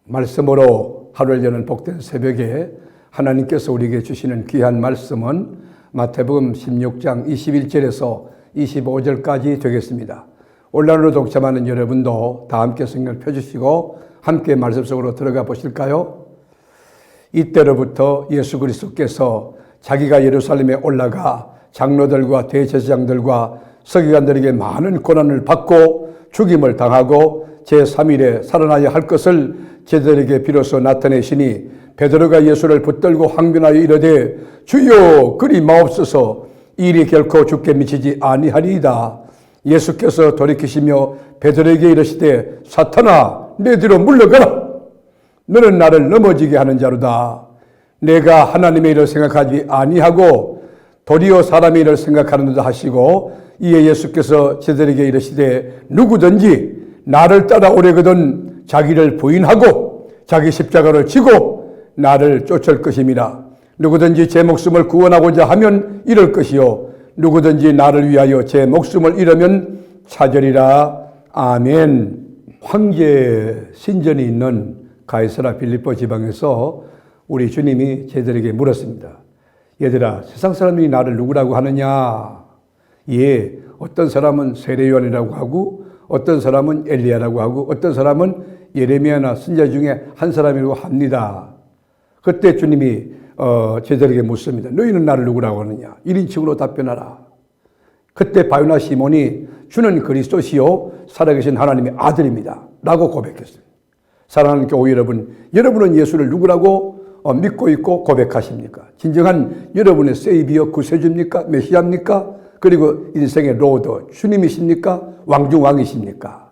말씀으로 하루를 여는 복된 새벽에 하나님께서 우리에게 주시는 귀한 말씀은 마태복음 16장 21절에서 25절까지 되겠습니다. 온라인으로 독점하는 여러분도 다 함께 성경을 펴주시고 함께 말씀 속으로 들어가 보실까요? 이때로부터 예수 그리스도께서 자기가 예루살렘에 올라가 장로들과 대제사장들과 서기관들에게 많은 고난을 받고 죽임을 당하고 제3일에 살아나야 할 것을 제자들에게 비로소 나타내시니 베드로가 예수를 붙들고 항변하여 이르되 주여 그리 마옵소서 이 일이 결코 죽게 미치지 아니하리이다. 예수께서 돌이키시며 베드로에게 이르시되 사탄아 내 뒤로 물러가라. 너는 나를 넘어지게 하는 자로다. 내가 하나님의 일을 생각하지 아니하고 도리어 사람의 일을 생각하는도다 하시고 이에 예수께서 제자들에게 이르시되 누구든지 나를 따라오려거든 자기를 부인하고 자기 십자가를 지고 나를 쫓을 것임이라. 누구든지 제 목숨을 구원하고자 하면 잃을 것이요 누구든지 나를 위하여 제 목숨을 잃으면 찾으리라. 아멘. 황제 신전이 있는 가이사랴 빌립보 지방에서 우리 주님이 제자들에게 물었습니다. 얘들아, 세상 사람들이 나를 누구라고 하느냐? 예, 어떤 사람은 세례요한이라고 하고 어떤 사람은 엘리야라고 하고 어떤 사람은 예레미야나 선지자 중에 한 사람이라고 합니다. 그때 주님이 제자들에게 묻습니다. 너희는 나를 누구라고 하느냐? 1인칭으로 답변하라. 그때 바요나 시몬이 주는 그리스도시요 살아계신 하나님의 아들입니다 라고 고백했어요. 사랑하는 교회 여러분, 여러분은 예수를 누구라고 믿고 있고 고백하십니까? 진정한 여러분의 세이비어 구세주입니까? 메시아입니까? 그리고 인생의 로드 주님이십니까? 왕중왕이십니까?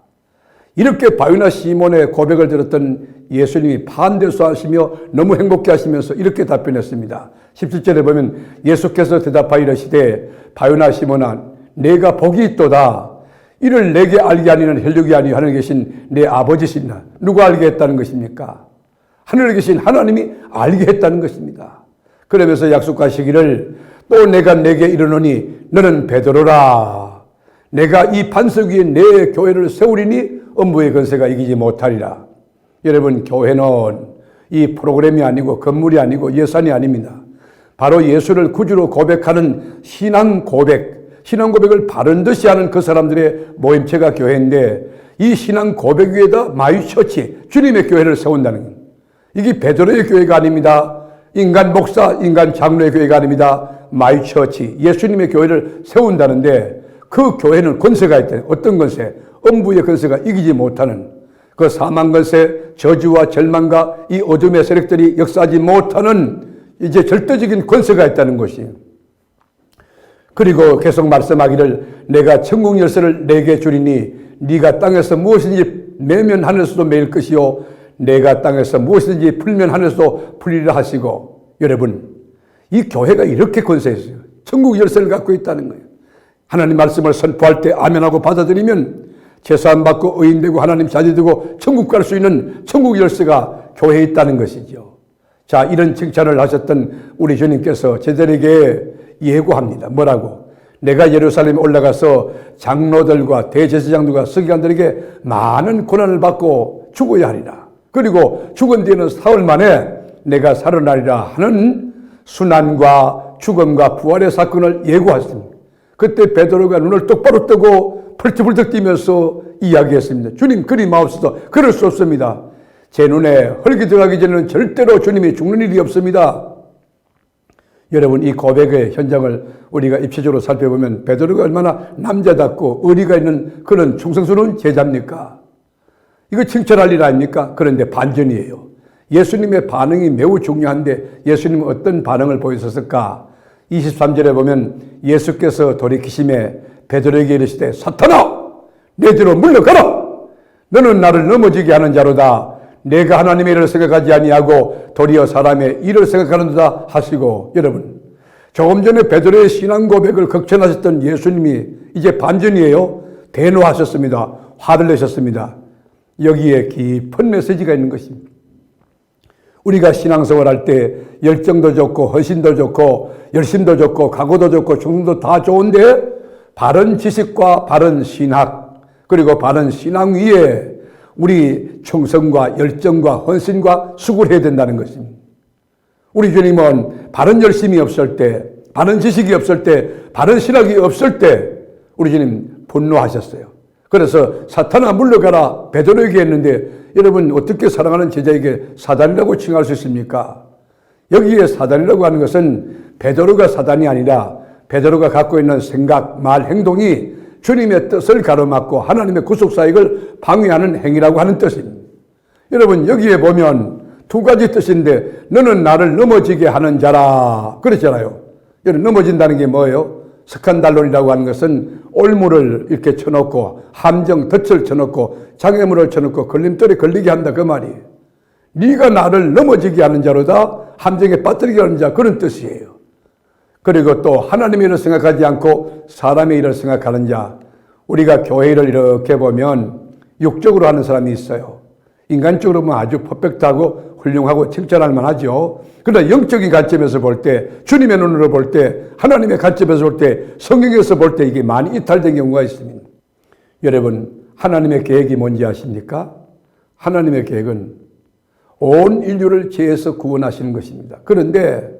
이렇게 바요나 시몬의 고백을 들었던 예수님이 반대수하시며 너무 행복해 하시면서 이렇게 답변했습니다. 17절에 보면 예수께서 대답하여 이르시되 바요나 시몬아 내가 복이 있도다. 이를 내게 알게 하니는 혈육이 아니요 하늘에 계신 내 아버지시나. 누가 알게 했다는 것입니까? 하늘에 계신 하나님이 알게 했다는 것입니다. 그러면서 약속하시기를 또 내가 내게 이르노니 너는 베드로라. 내가 이 반석 위에 내 교회를 세우리니 음부의 권세가 이기지 못하리라. 여러분, 교회는 이 프로그램이 아니고 건물이 아니고 예산이 아닙니다. 바로 예수를 구주로 고백하는 신앙 고백을 바른 듯이 하는 그 사람들의 모임체가 교회인데 이 신앙 고백 위에다 마이처치, 주님의 교회를 세운다는 겁니다. 이게 베드로의 교회가 아닙니다. 인간 목사, 인간 장로의 교회가 아닙니다. 마이처치, 예수님의 교회를 세운다는데 그 교회는 권세가 있다. 어떤 권세? 음부의 권세가 이기지 못하는 그 사망 권세, 저주와 절망과 이 어둠의 세력들이 역사하지 못하는 이제 절대적인 권세가 있다는 것이에요. 그리고 계속 말씀하기를 내가 천국 열쇠를 내게 주리니 네가 땅에서 무엇인지 매면 하늘에서도 매일 것이요 내가 땅에서 무엇인지 풀면 하늘에서도 풀리라 하시고, 여러분 이 교회가 이렇게 권세 있어요. 천국 열쇠를 갖고 있다는 거예요. 하나님 말씀을 선포할 때 아멘하고 받아들이면 제사함 받고 의인되고 하나님 자녀되고 천국 갈 수 있는 천국 열쇠가 교회에 있다는 것이죠. 자, 이런 칭찬을 하셨던 우리 주님께서 제자들에게 예고합니다. 뭐라고? 내가 예루살렘에 올라가서 장로들과 대제사장들과 서기관들에게 많은 고난을 받고 죽어야 하리라. 그리고 죽은 뒤에는 사흘 만에 내가 살아나리라 하는 순환과 죽음과 부활의 사건을 예고했습니다. 그때 베드로가 눈을 똑바로 뜨고 펄쩍펄쩍 뛰면서 이야기했습니다. 주님 그리 마옵소서. 그럴 수 없습니다. 제 눈에 흙이 들어가기 전에는 절대로 주님이 죽는 일이 없습니다. 여러분, 이 고백의 현장을 우리가 입체적으로 살펴보면 베드로가 얼마나 남자답고 의리가 있는 그런 충성스러운 제자입니까? 이거 칭찬할 일 아닙니까? 그런데 반전이에요. 예수님의 반응이 매우 중요한데 예수님은 어떤 반응을 보이셨을까? 23절에 보면 예수께서 돌이키심에 베드로에게 이르시되 사탄아 내 뒤로 물러가라. 너는 나를 넘어지게 하는 자로다. 내가 하나님의 일을 생각하지 아니하고 도리어 사람의 일을 생각하는도다 하시고, 여러분 조금 전에 베드로의 신앙 고백을 극찬하셨던 예수님이 이제 반전이에요. 대노하셨습니다. 화를 내셨습니다. 여기에 깊은 메시지가 있는 것입니다. 우리가 신앙생활 할 때 열정도 좋고 헌신도 좋고 열심도 좋고 각오도 좋고 충성도 다 좋은데 바른 지식과 바른 신학 그리고 바른 신앙 위에 우리 충성과 열정과 헌신과 수고를 해야 된다는 것입니다. 우리 주님은 바른 열심이 없을 때, 바른 지식이 없을 때, 바른 신학이 없을 때 우리 주님 분노하셨어요. 그래서 사탄아 물러가라 베드로에게 했는데 여러분 어떻게 사랑하는 제자에게 사단이라고 칭할 수 있습니까? 여기에 사단이라고 하는 것은 베드로가 사단이 아니라 베드로가 갖고 있는 생각, 말, 행동이 주님의 뜻을 가로막고 하나님의 구속사역을 방해하는 행위라고 하는 뜻입니다. 여러분 여기에 보면 두 가지 뜻인데 너는 나를 넘어지게 하는 자라 그랬잖아요. 여러분 넘어진다는 게 뭐예요? 스칸달론이라고 하는 것은 올무를 이렇게 쳐놓고 함정, 덫을 쳐놓고 장애물을 쳐놓고 걸림돌에 걸리게 한다 그 말이에요. 네가 나를 넘어지게 하는 자로다, 함정에 빠뜨리게 하는 자, 그런 뜻이에요. 그리고 또 하나님의 일을 생각하지 않고 사람의 일을 생각하는 자. 우리가 교회 일을 이렇게 보면 육적으로 하는 사람이 있어요. 인간적으로 보면 아주 퍼펙트하고 훌륭하고 칭찬할 만하죠. 그러나 영적인 관점에서 볼 때, 주님의 눈으로 볼 때, 하나님의 관점에서 볼 때, 성경에서 볼 때 이게 많이 이탈된 경우가 있습니다. 여러분, 하나님의 계획이 뭔지 아십니까? 하나님의 계획은 온 인류를 죄에서 구원하시는 것입니다. 그런데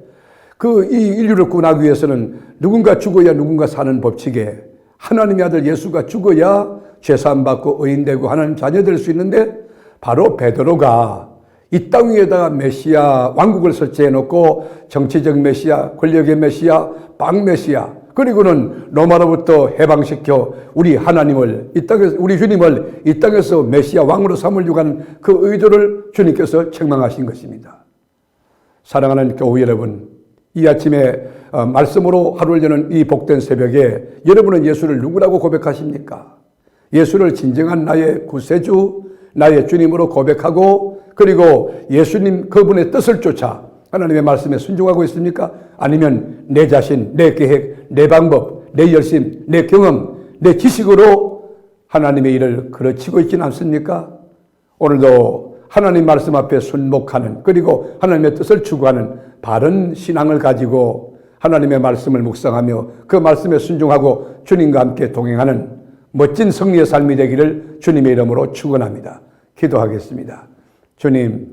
이 인류를 구원하기 위해서는 누군가 죽어야 누군가 사는 법칙에 하나님의 아들 예수가 죽어야 죄사함 받고 의인되고 하나님 자녀 될 수 있는데 바로 베드로가 이 땅 위에다가 메시아 왕국을 설치해 놓고 정치적 메시아, 권력의 메시아, 빵 메시아, 그리고는 로마로부터 해방시켜 우리 하나님을 이 땅에서, 우리 주님을 이 땅에서 메시아 왕으로 삼으려고 하는 그 의도를 주님께서 책망하신 것입니다. 사랑하는 교우 여러분, 이 아침에 말씀으로 하루를 여는 이 복된 새벽에 여러분은 예수를 누구라고 고백하십니까? 예수를 진정한 나의 구세주, 나의 주님으로 고백하고 그리고 예수님 그분의 뜻을 쫓아 하나님의 말씀에 순종하고 있습니까? 아니면 내 자신, 내 계획, 내 방법, 내 열심, 내 경험, 내 지식으로 하나님의 일을 그르치고 있지는 않습니까? 오늘도 하나님 말씀 앞에 순복하는 그리고 하나님의 뜻을 추구하는 바른 신앙을 가지고 하나님의 말씀을 묵상하며 그 말씀에 순종하고 주님과 함께 동행하는 멋진 승리의 삶이 되기를 주님의 이름으로 축원합니다. 기도하겠습니다. 주님,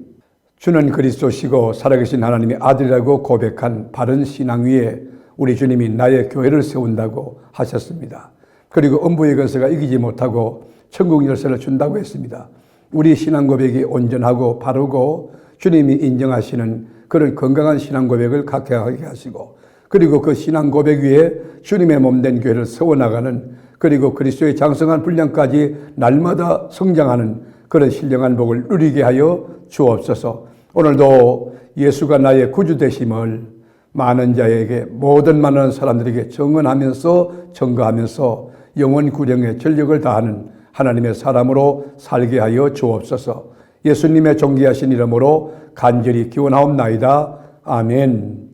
주는 그리스도시고 살아계신 하나님의 아들이라고 고백한 바른 신앙 위에 우리 주님이 나의 교회를 세운다고 하셨습니다. 그리고 음부의 권세가 이기지 못하고 천국 열쇠를 준다고 했습니다. 우리 신앙 고백이 온전하고 바르고 주님이 인정하시는 그런 건강한 신앙 고백을 갖게 하게 하시고 그리고 그 신앙 고백 위에 주님의 몸된 교회를 세워나가는 그리고 그리스도의 장성한 분량까지 날마다 성장하는 그런 신령한 복을 누리게 하여 주옵소서. 오늘도 예수가 나의 구주 되심을 많은 자에게 모든 많은 사람들에게 증언하면서 증거하면서 영원 구령의 전력을 다하는 하나님의 사람으로 살게 하여 주옵소서. 예수님의 존귀하신 이름으로 간절히 기원하옵나이다. 아멘.